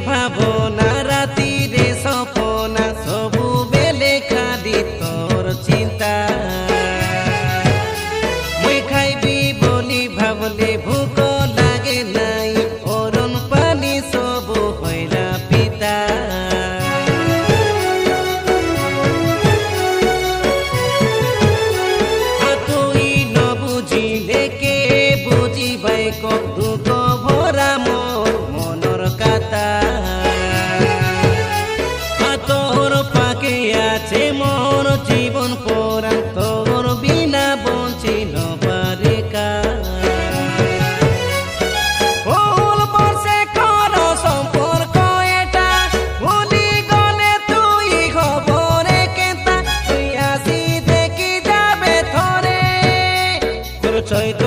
ভাবনা রাতিরে সপনা সবু বেলে খালি তোর চিন্তা মুই খাইবি বলি ভাবলে ভুক লাগে নাই অরণ পানি সবু হইরা পিতা তুই ন বুঝিলে কে বুঝিবাই কব দুঃখ ভরা মোর মনর কাতা তোর পাকে আছে মোর জীবন পরাণ তোর বিনা বঞ্চিল পারে কা ফুল বসে কর সম্পর্ক এটা ভুলি গলে তুই খবরে কেতা তুই আসি দেখি যাবে থরে তোর চৈত